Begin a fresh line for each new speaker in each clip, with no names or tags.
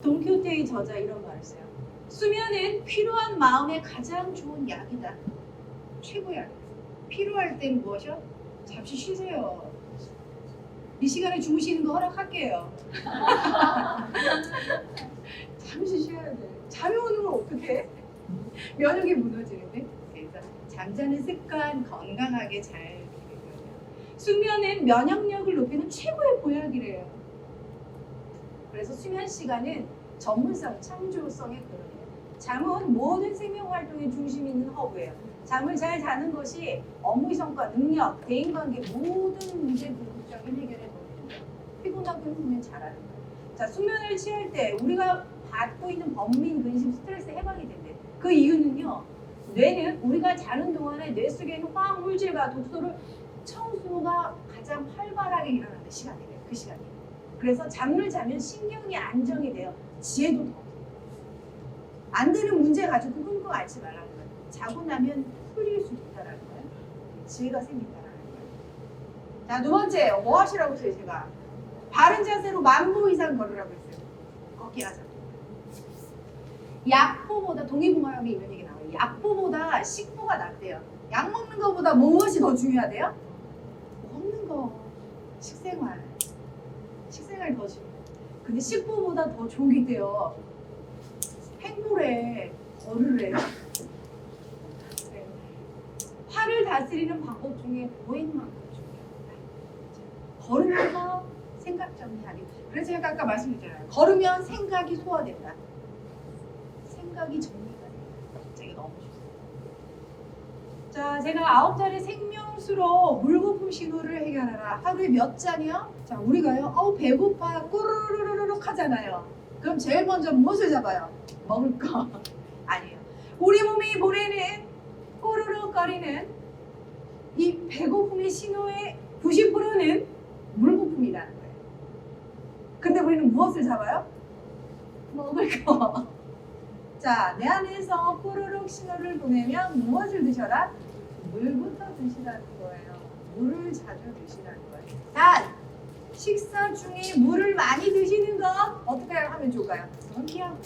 돈키호테의 저자 이런 말을 써요. 수면은 필요한 마음에 가장 좋은 약이다. 최고야. 필요할 땐 무엇이요? 잠시 쉬세요. 이 시간에 주무시는 거 허락할게요. 잠시 쉬어야 돼. 잠이 오는 건 어떡해? 면역이 무너지는데. 그래서 잠자는 습관 건강하게 잘 기르고요. 수면은 면역력을 높이는 최고의 보약이래요. 그래서 수면 시간은 전문성, 창조성의 근원이에요. 잠은 모든 생명 활동의 중심이 있는 허브예요. 잠을 잘 자는 것이 업무 성과, 능력, 대인관계 모든 문제 궁극적인 해결에 도움이 됩니다. 피곤하고 힘들면 잘하는 거예요. 자, 수면을 취할 때 우리가 받고 있는 번민, 근심, 스트레스 해방이 된대. 그 이유는요. 뇌는 우리가 자는 동안에 뇌 속에 있는 화학 물질과 독소를 청소가 가장 활발하게 일어나는 시간이래요. 그 시간이. 그래서 잠을 자면 신경이 안정이 돼요. 지혜도 더. 안 되는 문제 가지고 끙끙 앓지 말라는 거예요. 자고 나면 풀릴 수 있다라는 거예요. 지혜가 생긴다라는 거예요. 자, 두 번째, 뭐 하시라고 했어요, 제가? 바른 자세로 10,000보 이상 걸으라고 했어요. 걷기 하자. 약보보다, 동의보감에 이런 얘기 나와요. 약보보다 식보가 낫대요. 약 먹는 것보다 무엇이 더 중요하대요? 먹는 거, 식생활 더 중요해요. 근데 식보보다 더 좋은 게 있대요. 행보래, 걸으래. 네. 화를 다스리는 방법 중에 보행만큼 중요합니다. 걸으면서 생각 정리하기. 그래서 제가 아까 말씀드렸잖아요. 걸으면 생각이 소화된다. 생각이 정리가 된다. 되게 너무 좋습니다. 자, 제가 9잔의 생명수로 물거품 신호를 해결하라. 하루에 몇 잔이요? 자, 우리가요. 배고파 꼬르르르륵 하잖아요. 그럼 제일 먼저 무엇을 잡아요? 먹을 거. 아니에요. 우리 몸이 보내는 꼬르륵거리는 이 배고픔의 신호의 90%는 물거품이라는 거예요. 근데 우리는 무엇을 잡아요? 먹을 거. 자, 내 안에서 꼬르륵 신호를 보내면 무엇을 드셔라? 물부터 드시라는 거예요. 물을 자주 드시라는 거예요. 단, 식사 중에 물을 많이 드시는 것 어떻게 하면 좋을까요? 그냥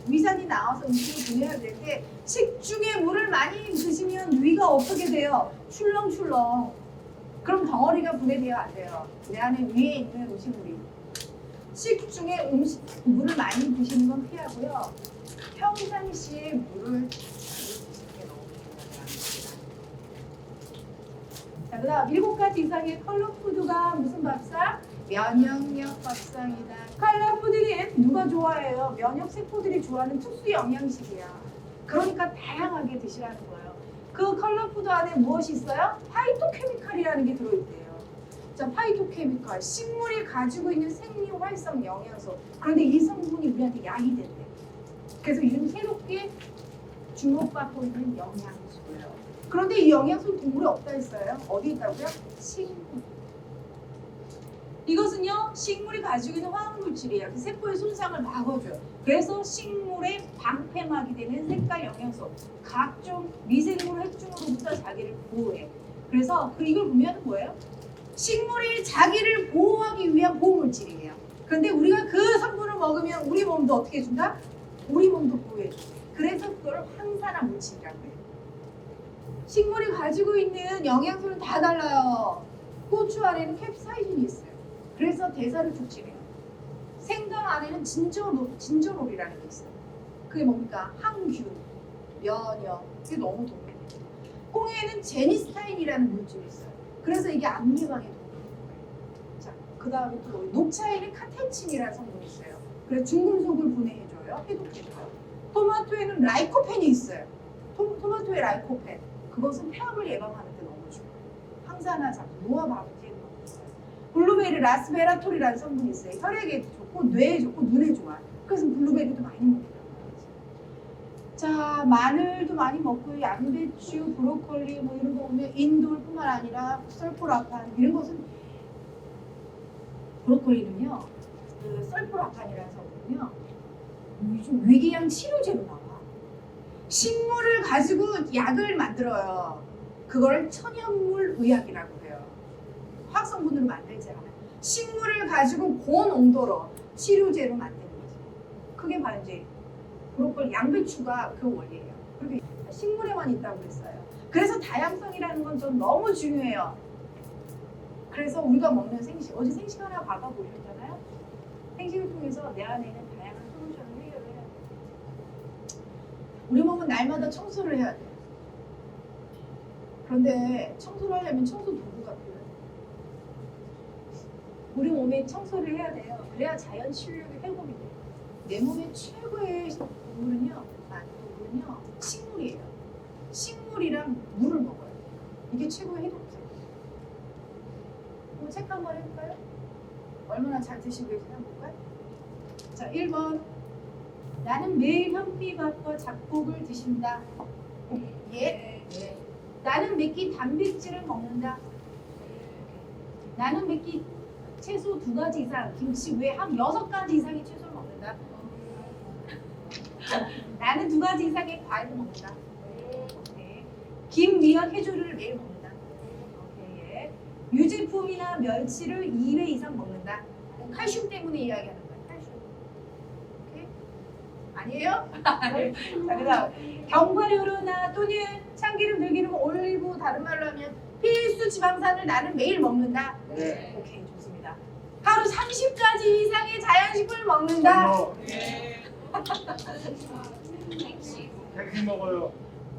위산이 나와서 음식을 보내야 될 때 식중에 물을 많이 드시면 위가 어떻게 돼요? 출렁출렁. 그럼 덩어리가 분해돼야 안 돼요. 내 안에 위에 있는 음식물이. 식중에 물을 많이 드시는 건 피하고요. 평상시에 물을 드시는 게 너무 중요합니다. 자, 그 다음 7가지 이상의 컬러푸드가 무슨 밥상? 면역력 밥상이다. 컬러푸드는 누가 좋아해요? 면역세포들이 좋아하는 특수 영양식이야. 그러니까 다양하게 드시라는 거예요. 그 컬러푸드 안에 무엇이 있어요? 파이토케미칼이라는 게 들어있대요. 자, 파이토케미칼, 식물이 가지고 있는 생리활성 영양소. 그런데 이 성분이 우리한테 약이 된대. 그래서 요즘 새롭게 주목받고 있는 영양소예요. 그런데 이 영양소 동물에 없다 했어요. 어디 있다고요? 식물. 이것은요, 식물이 가지고 있는 화학물질이에요. 세포의 손상을 막아줘요. 그래서 식물의 방패막이 되는 색깔 영양소, 각종 미생물 핵종으로부터 자기를 보호해. 그래서 이걸 보면 뭐예요? 식물이 자기를 보호하기 위한 보호물질이에요. 그런데 우리가 그 성분을 먹으면 우리 몸도 어떻게 해준다? 우리 몸도 보호해줘. 그래서 그걸 항산화 물질이라고 해요. 식물이 가지고 있는 영양소는 다 달라요. 고추 안에는 캡사이신이 있어요. 그래서 대사를 촉진해요. 생강 안에는 진저롤이라는 게 있어요. 그게 뭡니까? 항균, 면역, 이게 너무 도움이 돼요. 콩에는 제니스타인이라는 물질이 있어요. 그래서 이게 암 예방에 도움이 되는 거예요. 자, 그 다음에 또 녹차에는 카테친이라는 성분이 있어요. 그래서 중금속을 분해해줘요. 해독해줘요. 토마토에는 라이코펜이 있어요. 토마토의 라이코펜. 그것은 폐암을 예방하는 데 너무 좋아요. 항산화 작용, 노화 방지에 너무 좋아요. 블루베리 라스베라톨이라는 성분이 있어요. 혈액에 좋고 뇌에 좋고 눈에 좋아요. 그래서 블루베리도 많이 먹는다고 하죠. 자, 마늘도 많이 먹고 양배추, 브로콜리 뭐 이런 거 보면 인돌뿐만 아니라 설포라판 이런 것은 브로콜리는요. 그 설포라판이라는 성분은요. 요즘 위궤양 치료제로 나와. 식물을 가지고 약을 만들어요. 그걸 천연물 의학이라고 해요. 화학성분으로 만들지 않아요. 식물을 가지고 고온온도로 치료제로 만드는 거죠. 크게 반지, 브로콜리, 양배추가 그 원리예요. 그렇게 식물에만 있다고 그랬어요. 그래서 다양성이라는 건 좀 너무 중요해요. 그래서 우리가 먹는 생식, 어제 생식 하나 박아보셨잖아요. 생식을 통해서 내 안에 있는 다양한 솔루션을 해결을 해야 돼요. 우리 몸은 날마다 청소를 해야 돼요. 그런데 청소를 하려면 청소 도구가 필요해요. 우리 몸에 청소를 해야 돼요. 그래야 자연 실력이 회복이 돼요. 내 몸의 최고의 도구는요, 식물이에요. 식물이랑 물을 먹어요. 이게 최고의 해독제예요. 그럼 체크 한번 해볼까요? 얼마나 잘 드시고 계시나 볼까요? 자, 1번. 나는 매일 현미밥과 잡곡을 드신다. 예. 네. 나는 매끼 단백질을 먹는다. 나는 매끼 채소 2가지 이상, 김치 외에 한 6가지 이상의 채소를 먹는다. 나는 2가지 이상의 과일을 먹는다. 네. 김, 미역, 해조류를 매일 먹는다. 네. 유제품이나 멸치를 2회 이상 먹는다. 칼슘 때문에 이야기하는 거예요. 칼슘. 오케이? 아니에요? 자, 그다음 견과류나 또는 참기름, 들기름, 올리브, 다른 말로 하면 필수 지방산을 나는 매일 먹는다.
네.
오케이, 좋습니다. 하루 30가지 이상의 자연식품을 먹는다.
네. 생식 먹어요.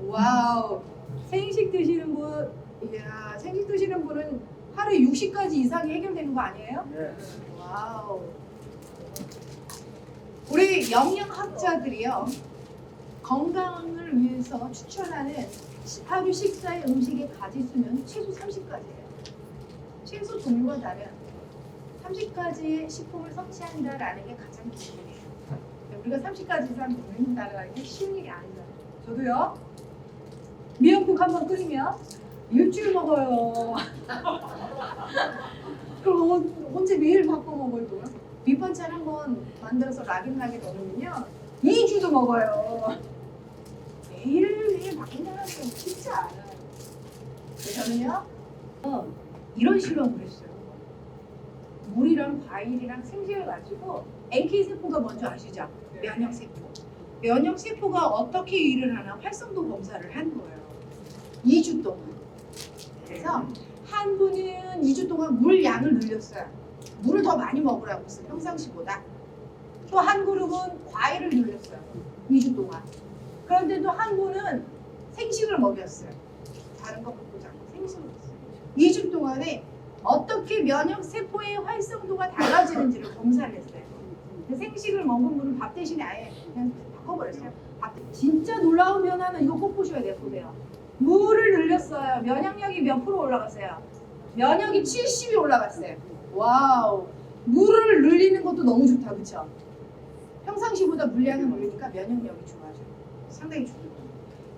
와우. 생식 드시는 분, 이야, 생식 드시는 분은 하루에 60가지 이상이 해결되는 거 아니에요?
네.
와우. 우리 영양학자들이요, 건강을 위해서 추천하는 하루 식사의 음식의 가지수는 최소 30가지예요. 채소 종류가 다른 30가지의 식품을 섭취한다라는 게 가장 기본이에요. 우리가 30가지 이상 먹는다라는 게 쉬운 일이 아니잖아요. 저도요. 미역국 한번 끓이면 일주일 먹어요. 그럼 언제 매일 바꿔 먹을 거야? 밑반찬 한번 만들어서 락인락에 넣으면요 2주도 먹어요. 매일 바꾼다는 건 쉽지 않아요. 저는요 이런 실험을 했어요. 물이랑 과일이랑 생식을 가지고 NK세포가 뭔지 아시죠? 면역세포. 면역세포가 어떻게 일을 하나 활성도 검사를 한 거예요. 2주 동안. 그래서 한 분은 2주 동안 물 양을 늘렸어요. 물을 더 많이 먹으라고 했어요. 평상시보다. 또 한 그룹은 과일을 늘렸어요. 2주 동안. 그런데 또 한 분은 생식을 먹였어요. 다른 거 먹지 않고 생식을 먹였어요. 2주 동안에 어떻게 면역세포의 활성도가 달라지는지를 검사를 했어요. 생식을 먹은 분은 밥 대신에 아예 그냥 바꿔버렸어요. 진짜 놀라운 변화는 이거 꼭 보셔야 돼요. 보세요. 물을 늘렸어요. 면역력이 몇 프로 올라갔어요? 면역이 70이 올라갔어요. 와우. 물을 늘리는 것도 너무 좋다. 그쵸? 평상시보다 물량을 올리니까 면역력이 좋아져요. 상당히 좋아요.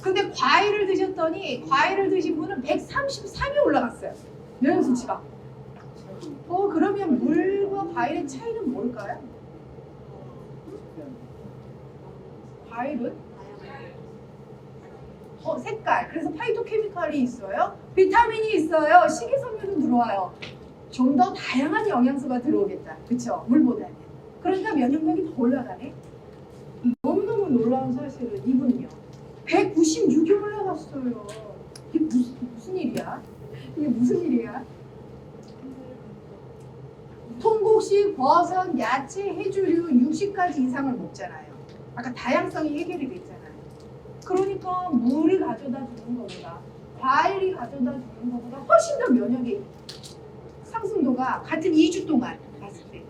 근데 과일을 드셨더니 과일을 드신 분은 133이 올라갔어요. 면역 수치가. 그러면 물과 과일의 차이는 뭘까요? 과일은? 색깔. 그래서 파이토케미칼이 있어요. 비타민이 있어요. 식이섬유도 들어와요. 좀 더 다양한 영양소가 들어오겠다. 그쵸? 물보다는. 그러니까 면역력이 더 올라가네. 너무너무 놀라운 사실은 이분은요. 196이 올라갔어요. 이게 무슨 일이야? 이게 무슨 일이야? 통곡식, 버섯, 야채, 해조류 60가지 이상을 먹잖아요. 아까 다양성이 해결이 됐잖아요. 그러니까 물이 가져다 주는 것보다 과일이 가져다 주는 것보다 훨씬 더 면역의 상승도가 같은 2주 동안 봤을 때.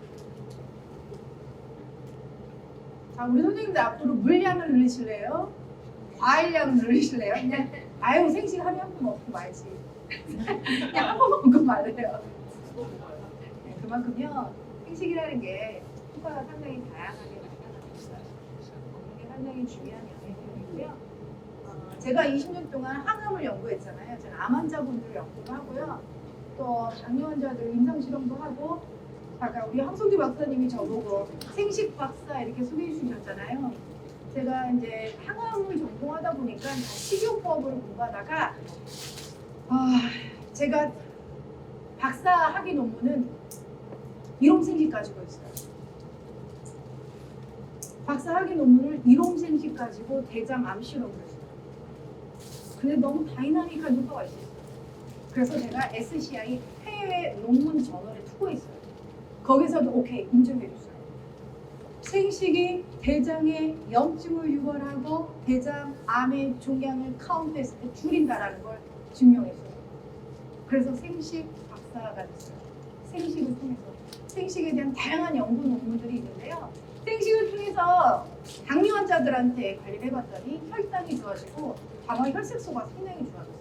자, 우리 선생님들 앞으로 물량을 늘리실래요? 과일량을 늘리실래요? 그냥 아유 생식 하루에 한 번 먹고 말지. 그냥 한 번 먹고 말래요. 그만큼요 생식이라는 게 효과가 상당히 다양하게 나타나고 있어요. 이게 상당히 중요한 영역이고요. 제가 20년 동안 항암을 연구했잖아요. 저는 암 환자분들 연구도 하고요. 또 당뇨 환자들 임상 실험도 하고. 아까 우리 황성규 박사님이 저보고 생식 박사 이렇게 소개해 주셨잖아요. 제가 이제 항암을 전공하다 보니까 식이요법을 공부하다가 제가 박사 학위 논문은 일홈생식 가지고 있어요. 박사학위 논문을 이롬생식 가지고 대장암 실험을 했어요. 근데 너무 다이나믹한 효과가 있었어요. 그래서 제가 SCI 해외 논문 저널에 투고했어요. 거기서도 오케이 인정해줬어요. 생식이 대장의 염증을 유발하고 대장암의 종양을 카운트했을 때 줄인다라는 걸 증명했어요. 그래서 생식 박사가 됐어요. 생식을 통해서 생식에 대한 다양한 연구 논문들이 있는데요. 생식을 통해서 당뇨 환자들한테 관리를 해봤더니 혈당이 좋아지고 당화 혈색소가 상당히 좋아졌어요.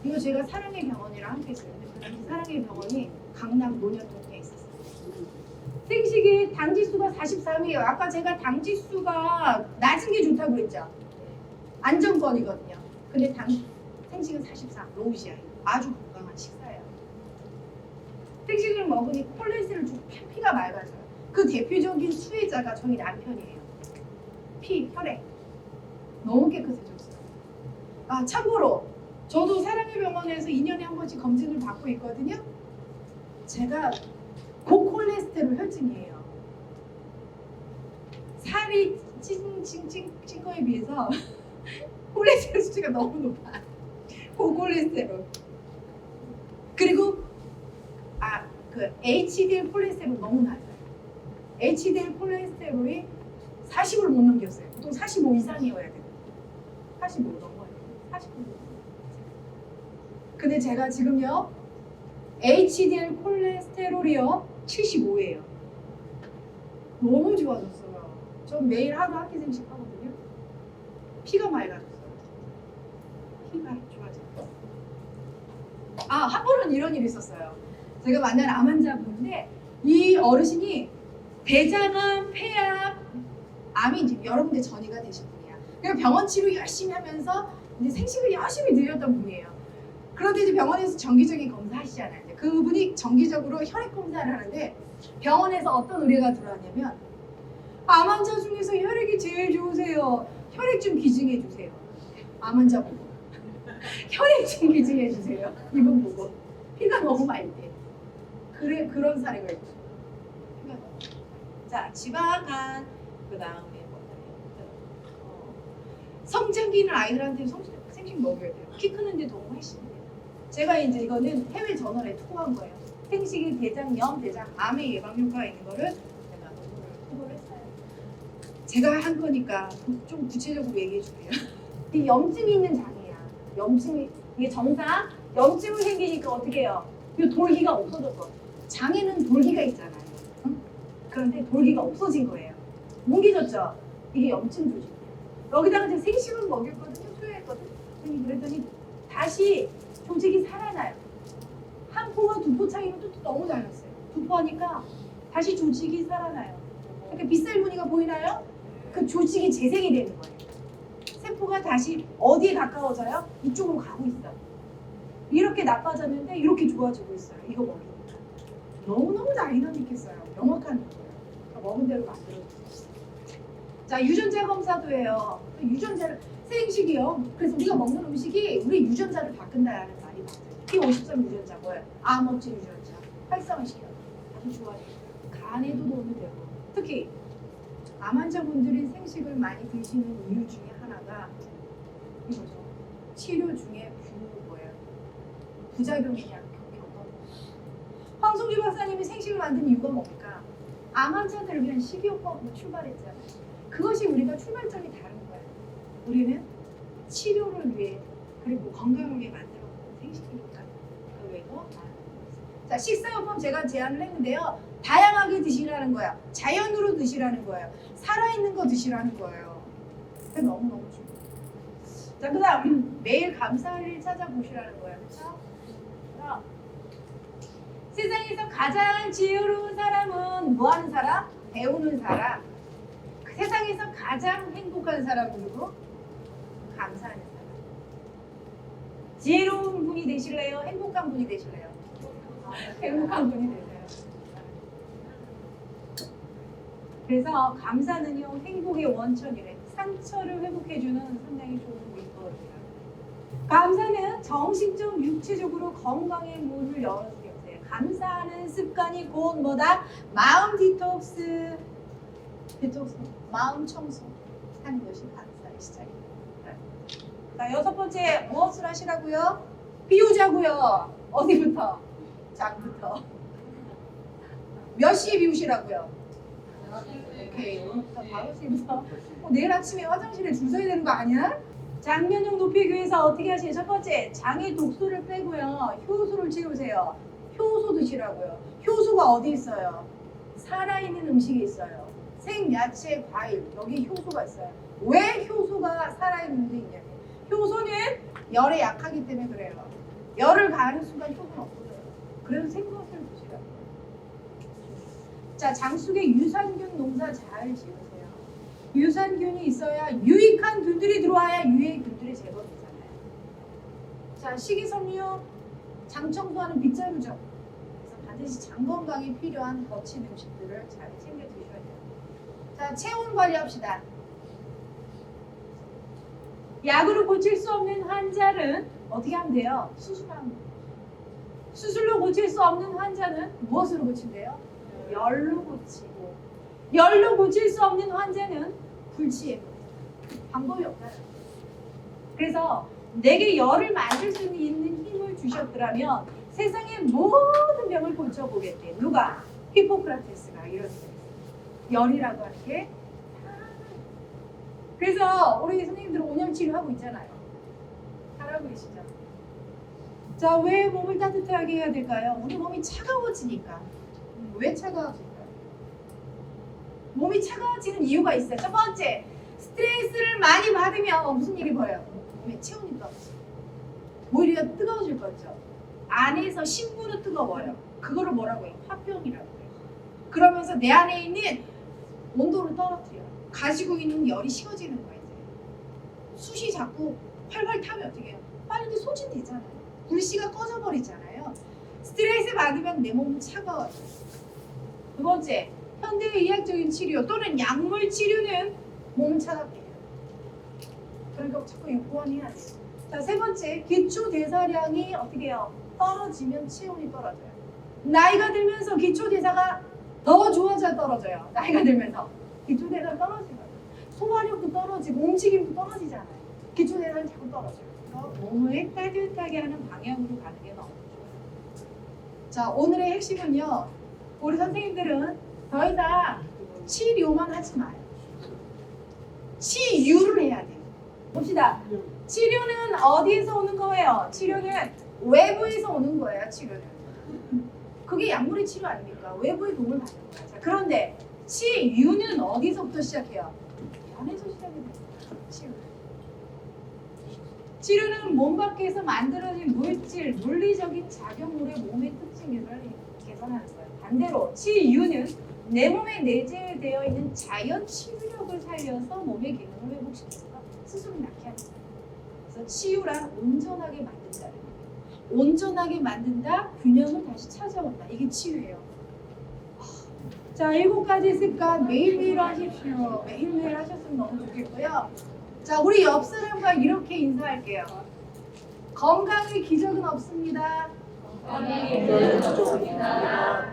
이거 제가 사랑의 병원이랑 함께 했었는데 그 당시 사랑의 병원이 강남 논현동에 있었어요. 생식이 당지수가 43이에요. 아까 제가 당지수가 낮은 게 좋다고 그랬죠. 안정권이거든요. 근데 생식은 43, 로우시아예요. 아주 건강한 식사예요. 생식을 먹으니 콜레스테롤 좀 피가 맑아져요. 그 대표적인 수혜자가 저희 남편이에요. 피, 혈액 너무 깨끗해졌어요. 아 참고로 저도 사랑의 병원에서 2년에 한 번씩 검진을 받고 있거든요. 제가 고콜레스테롤 혈증이에요. 살이 찐 거에 비해서 콜레스테롤 수치가 너무 높아. 고콜레스테롤. 그리고 그 HDL 콜레스테롤 너무 낮아요. HDL 콜레스테롤이 40을 못 넘겼어요. 보통 45 이상이어야 돼요. 45 넘어야 돼요. 45. 근데 제가 지금요 HDL 콜레스테롤이요 75예요. 너무 좋아졌어요. 전 매일 하루 한 끼 생식 하거든요. 피가 맑아졌어요. 피가 좋아졌어요. 한 번은 이런 일이 있었어요. 제가 만난 암 환자분인데 이 어르신이 대장암, 폐암, 암이 이제 여러 군데 전이가 되신 분이야. 그냥 병원 치료 열심히 하면서 이제 생식을 열심히 늘렸던 분이에요. 그런데 이제 병원에서 정기적인 검사 하시잖아요. 이제 그분이 정기적으로 혈액 검사를 하는데 병원에서 어떤 의뢰가 들어왔냐면 암 환자 중에서 혈액이 제일 좋으세요. 혈액 좀 기증해 주세요. 암 환자 보고 혈액 좀 기증해 주세요. 이분 보고 피가 너무 맑대. 그런 사례가 있어요. 자, 지방간 그 다음에 성장기 있는 아이들한테 생식 먹여야 돼요. 키 크는데 도움 훨씬 돼요. 제가 이제 이거는 해외 저널에 투고한 거예요. 생식이 대장염, 대장암의 예방 효과가 있는 거를 제가 투고를 했어요. 제가 한 거니까 좀 구체적으로 얘기해 줄게요. 이 염증이 있는 장이야. 염증이 이게 정상 염증이 생기니까 어떻게 해요? 이 돌기가 없어졌어. 장에는 돌기가 있잖아요. 응? 그런데 돌기가 없어진 거예요. 뭉개졌죠? 이게 염증 조직이에요. 여기다가 제가 생식을 먹였거든요. 투여했거든요. 그랬더니 다시 조직이 살아나요. 한 포와 두 포 차이는 또 너무 달랐어요. 두 포 하니까 다시 조직이 살아나요. 이렇게 빗살 무늬가 보이나요? 그 조직이 재생이 되는 거예요. 세포가 다시 어디에 가까워져요? 이쪽으로 가고 있어요. 이렇게 나빠졌는데 이렇게 좋아지고 있어요. 이거 먹이니까. 너무너무 다이나믹했어요. 명확한 거예요. 먹은 대로 만들어줬어요. 자, 유전자 검사도 해요. 유전자를 생식이요. 그래서 우리가 먹는 음식이 우리 유전자를 바꾼다라는 말이 맞아요. P53 유전자 뭐예요? 암업질 유전자 활성화 시켜요. 아주 좋아져요. 간에도 도움이 되고 특히 암 환자분들이 생식을 많이 드시는 이유 중에 하나가 이거죠. 치료 중에 부작용이냐 황송주 박사님이 생식을 만든 이유가 뭡니까? 암 환자들을 위한 식이요법으로 출발했잖아요. 그것이 우리가 출발점이 다른 거예요. 우리는 치료를 위해 그리고 건강을 위해 만들어본 생식이니까 그 외에도 자, 식사요법 제가 제안을 했는데요. 다양하게 드시라는 거야. 자연으로 드시라는 거예요. 살아있는 거 드시라는 거예요. 그게 너무너무 중요해요. 자, 그 다음 매일 감사할 일 찾아보시라는 거예요. 그렇죠? 세상에서 가장 지혜로운 사람은 뭐 하는 사람? 배우는 사람. 세상에서 가장 행복한 사람은 누구? 감사하는 사람. 지혜로운 분이 되실래요? 행복한 분이 되실래요? 행복한 분이 되세요. 그래서 감사는요 행복의 원천이래. 상처를 회복해주는 상당히 좋은 일거리입니다. 감사는 정신적, 육체적으로 건강의 문을 열어주게 해요. 감사하는 습관이 곧 뭐다? 마음 디톡스. 대청소, 마음 청소하는 것이 감사의 시작입니다. 자, 여섯 번째 무엇을 하시라고요? 비우자고요. 어디부터? 장부터. 몇 시에 비우시라고요? 오케이, 오늘부터 5시부터. 내일 아침에 화장실에 줄 서야 되는 거 아니야? 장면역 높이기 위해서 어떻게 하시죠? 첫 번째, 장의 독소를 빼고요. 효소를 채우세요. 효소 드시라고요. 효소가 어디 있어요? 살아있는 음식이 있어요. 생야채, 과일, 여기 효소가 있어요. 왜 효소가 살아있는 게 있냐면 효소는 열에 약하기 때문에 그래요. 열을 가하는 순간 효소는 없어져요. 그래서 생것을 드시라고요. 자, 장 속에 유산균 농사 잘 지으세요. 유산균이 있어야 유익한 균들이 들어와야 유해의 균들이 제거되잖아요. 자, 식이섬유 장 청소하는 빗자루죠. 그래서 반드시 장 건강에 필요한 거친 음식들을 잘 챙겨 드셔야 돼요. 자, 체온 관리합시다. 약으로 고칠 수 없는 환자는 어떻게 하면 돼요? 수술하면 돼요. 수술로 고칠 수 없는 환자는 무엇으로 고친대요? 열로 고치고, 열로 고칠 수 없는 환자는 불치예요. 방법이 없나요? 그래서 내게 열을 만들 수 있는 힘을 주셨더라면 세상의 모든 병을 고쳐보겠대. 누가? 히포크라테스가 이러세요. 열이라고 하는 게. 그래서 우리 선생님들은 온열 치료하고 있잖아요. 잘하고 계시죠? 자, 왜 몸을 따뜻하게 해야 될까요? 우리 몸이 차가워지니까. 왜 차가워질까요? 몸이 차가워지는 이유가 있어요. 첫 번째, 스트레스를 많이 받으면 무슨 일이 벌어요? 몸에 체온이 떨어져요. 오히려 뜨거워질 거죠. 안에서 심부는 뜨거워요. 그거를 뭐라고 해요? 화병이라고 해요. 그러면서 내 안에 있는 온도를 떨어뜨려요. 가지고 있는 열이 식어지는 거예요. 숯이 자꾸 활활 타면 어떻게 해요? 빨리 소진되잖아요. 불씨가 꺼져버리잖아요. 스트레스 받으면 내 몸은 차가워져요. 두 번째, 현대의학적인 치료 또는 약물 치료는 몸을 차갑게 해요. 그러니까 자꾸 보완해야 돼요. 자, 세 번째, 기초 대사량이 어떻게 해요? 떨어지면 체온이 떨어져요. 나이가 들면서 기초 대사가 더 좋아져 떨어져요. 나이가 들면서 기초 대사가 떨어지면 소화력도 떨어지고 움직임도 떨어지잖아요. 기초 대사는 자꾸 떨어져요. 그래서 몸을 따뜻하게 하는 방향으로 가는 게 너무 좋아요. 자, 오늘의 핵심은요. 우리 선생님들은 더 이상 치료만 하지 마요. 치유를 해야 돼요. 봅시다. 치료는 어디에서 오는 거예요? 치료는 외부에서 오는 거예요. 치료는. 그게 약물의 치료 아닙니까? 외부의 도움을 받는 거예요. 자, 그런데 치유는 어디서부터 시작해요? 안에서 시작이 됩니다. 치유. 치료는 몸 밖에서 만들어진 물질, 물리적인 작용물의 몸의 특징을 개선하는 거예요. 반대로 치유는 내 몸에 내재되어 있는 자연 치유력을 살려서 몸의 기능을 회복시켜서 스스로 낫게 하는 거예요. 그래서 치유란 온전하게 만든다는 거예요. 온전하게 만든다, 균형을 다시 찾아온다. 이게 치유예요. 자, 7가지 습관 매일매일 하십시오. 매일매일 하셨으면 너무 좋겠고요. 자, 우리 옆 사람과 이렇게 인사할게요. 건강의 기적은 없습니다.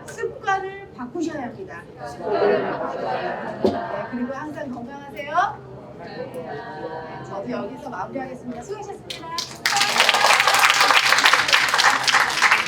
습관을 바꾸셔야 합니다. 네, 그리고 항상 건강하세요. 네, 저도 여기서 마무리하겠습니다. 수고하셨습니다.